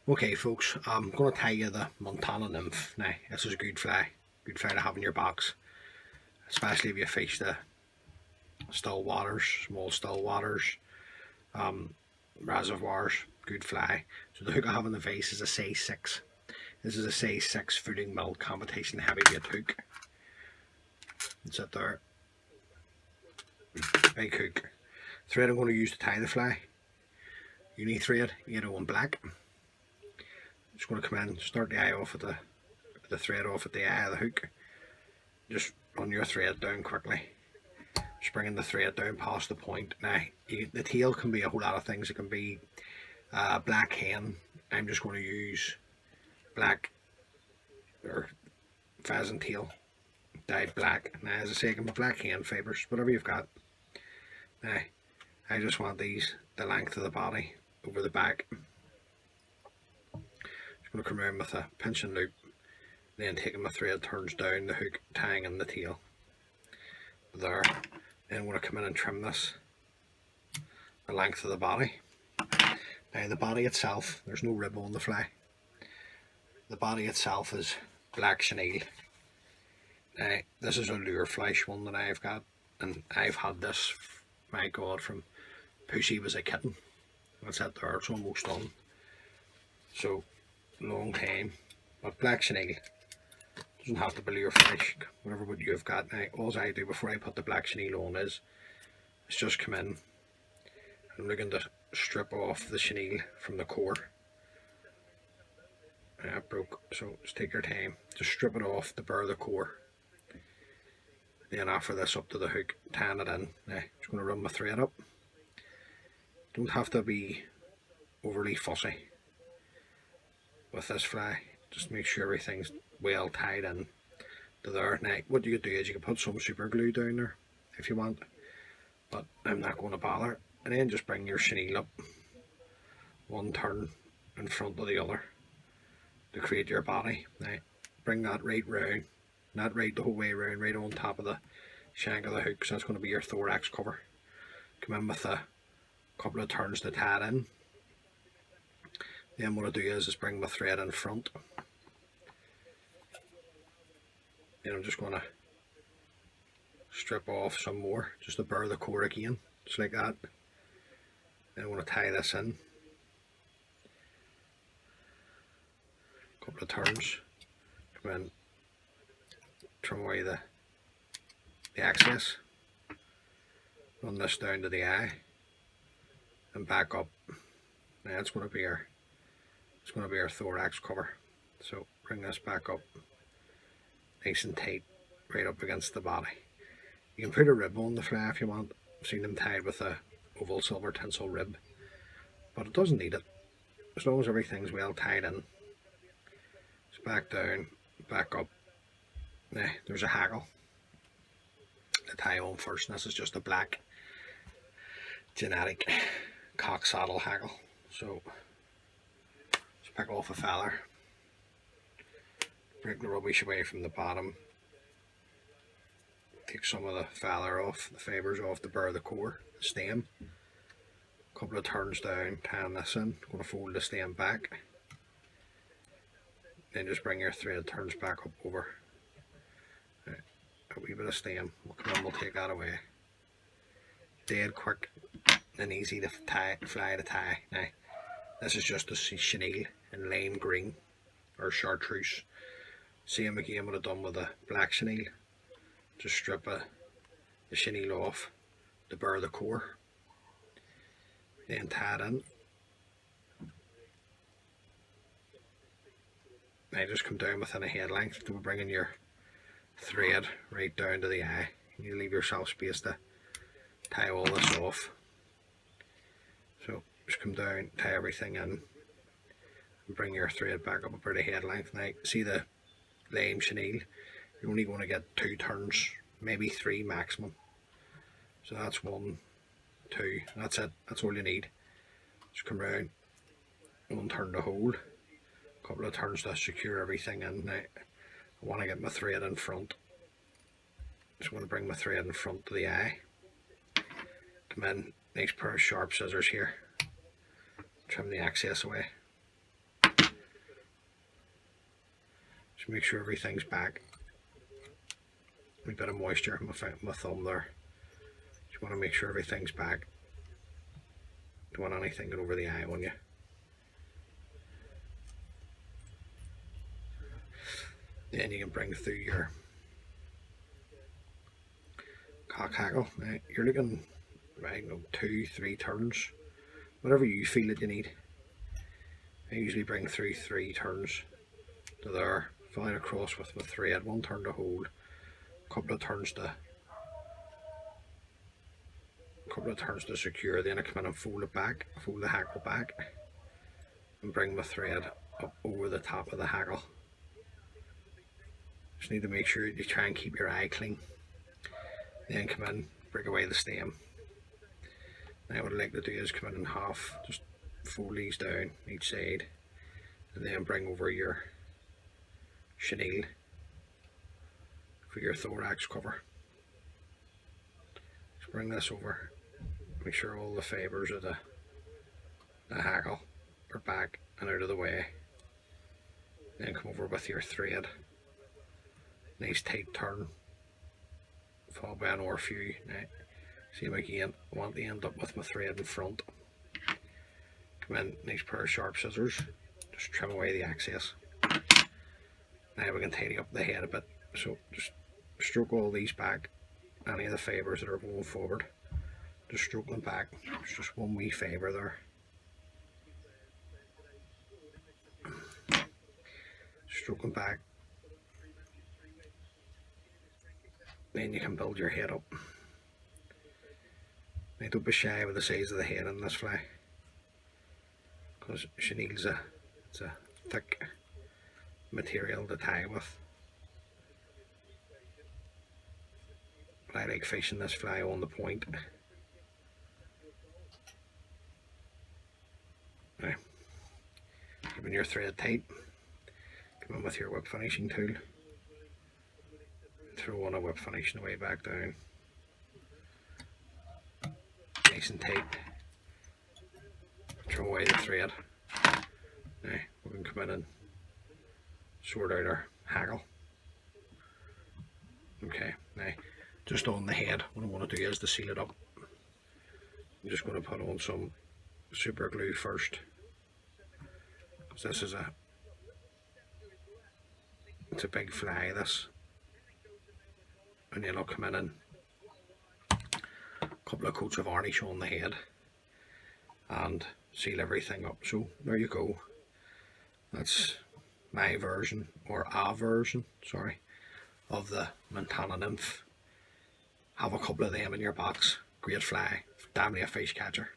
Okay folks, I'm going to tie you the Montana Nymph. Now, this is a good fly to have in your box, especially if you fish the still waters, small still waters, um, reservoirs, good fly. So the hook I have in the vase is a size 6. This is a size 6 footing mill competition heavyweight hook. It's it there, big hook. Thread I'm going to use to tie the fly, uni thread, 801 black. Just going to come in, start the eye off at the thread off at the eye of the hook. Just run your thread down quickly. Just bringing the thread down past the point. Now, the tail can be a whole lot of things. It can be black hen. I'm just going to use black or pheasant tail dyed black. Now, as I say, it can be black hen fibres, whatever you've got. Now, I just want these the length of the body over the back. Just going to come around with a pinch and loop, then taking my thread turns down the hook, tying in the tail. There. Then I'm going to come in and trim this the length of the body. Now the body itself, there's no rib on the fly. The body itself is black chenille. Now this is a lure flesh one that I've got, and I've had this, my god, from Pussy was a kitten. That's it there, it's almost done. So long time, but black chenille. Doesn't have to be lure flesh, whatever what you've got. Now all I do before I put the black chenille on is just come in. I'm looking to strip off the chenille from the core. It broke, so just take your time. Just strip it off to bare the core. Then after this up to the hook, tying it in. Now just going to run my thread up. Don't have to be overly fussy with this fly. Just make sure everything's well tied in to there. Now what you could do is you could put some super glue down there if you want, but I'm not going to bother. And then just bring your chenille up one turn in front of the other to create your body. Now bring that right round, not right the whole way round, right on top of the shank of the hook, so that's going to be your thorax cover. Come in with a couple of turns to tie it in. Then what I do is bring my thread in front. Then I'm just going to strip off some more, just to bare the core again, just like that. Then I want to tie this in. A couple of turns. Come in, trim away the excess. Run this down to the eye and back up. Now it's going to be our thorax cover. So bring this back up, nice and tight, right up against the body. You can put a rib on the fly if you want. I've seen them tied with a oval silver tinsel rib, but it doesn't need it as long as everything's well tied in. It's back down, back up. Now there's a haggle to tie on first, and this is just a black genetic cock saddle haggle. So just pick off a feather, break the rubbish away from the bottom, take some of the feather off, the fibres off the bare of the core, the stem. A couple of turns down, tying this in, going to fold the stem back. Then just bring your thread turns back up over. Right, a wee bit of stem, we'll come in, we'll take that away. Dead quick and easy to fly to tie. Now, this is just a chenille in lime green or chartreuse. Same again what I've done with the black chenille. Just strip the chenille off to bare the core, then tie it in. Now just come down within a head length to bringing your thread right down to the eye. You leave yourself space to tie all this off. So just come down, tie everything in, and bring your thread back up about a head length. Now see the lime chenille, you're only going to get 2 turns, maybe 3 maximum. So that's 1, 2, that's it, that's all you need. Just come around, 1 turn to hold, a couple of turns to secure everything in. Now I want to get my thread in front. Just want to bring my thread in front to the eye. Come in, nice pair of sharp scissors here. Trim the excess away. Just make sure everything's back. A bit of moisture on my thumb there. Just want to make sure everything's back. Don't want anything going over the eye on you. Then you can bring through your cock hackle. You're looking, I don't know, 2-3 turns, whatever you feel that you need. I usually bring through 3 turns to there, filling across with my thread, 1 turn to hold, a couple of turns to secure. Then I come in and fold it back, fold the hackle back, and bring my thread up over the top of the hackle. Just need to make sure you try and keep your eye clean. Then come in, break away the stem. Now what I like to do is come in half, just fold these down each side, and then bring over your chenille for your thorax cover. Just bring this over, make sure all the fibres of the hackle are back and out of the way. Then come over with your thread. Nice tight turn, followed by an orphew. Now, same again, I want to end up with my thread in front. Come in, nice pair of sharp scissors, just trim away the excess. Now we can tidy up the head a bit, so just stroke all these back, any of the fibres that are going forward, just stroke them back. There's just one wee fibre there. Stroke them back. Then you can build your head up. Now don't be shy with the size of the head in this fly, because chenille's it's a thick material to tie with. But I like fishing this fly on the point. Now, keeping your thread tight, come in with your whip finishing tool. Throw on a whip finishing away back down. Nice and tight. Throw away the thread. Now we can come in and sort out our hackle. Okay, now just on the head, what I want to do is to seal it up. I'm just going to put on some super glue first, because this is it's a big fly, this. And then I'll come in and a couple of coats of varnish on the head and seal everything up. So there you go. That's my version, or our version, sorry, of the Montana Nymph. Have a couple of them in your box. Great fly, damn near fish catcher.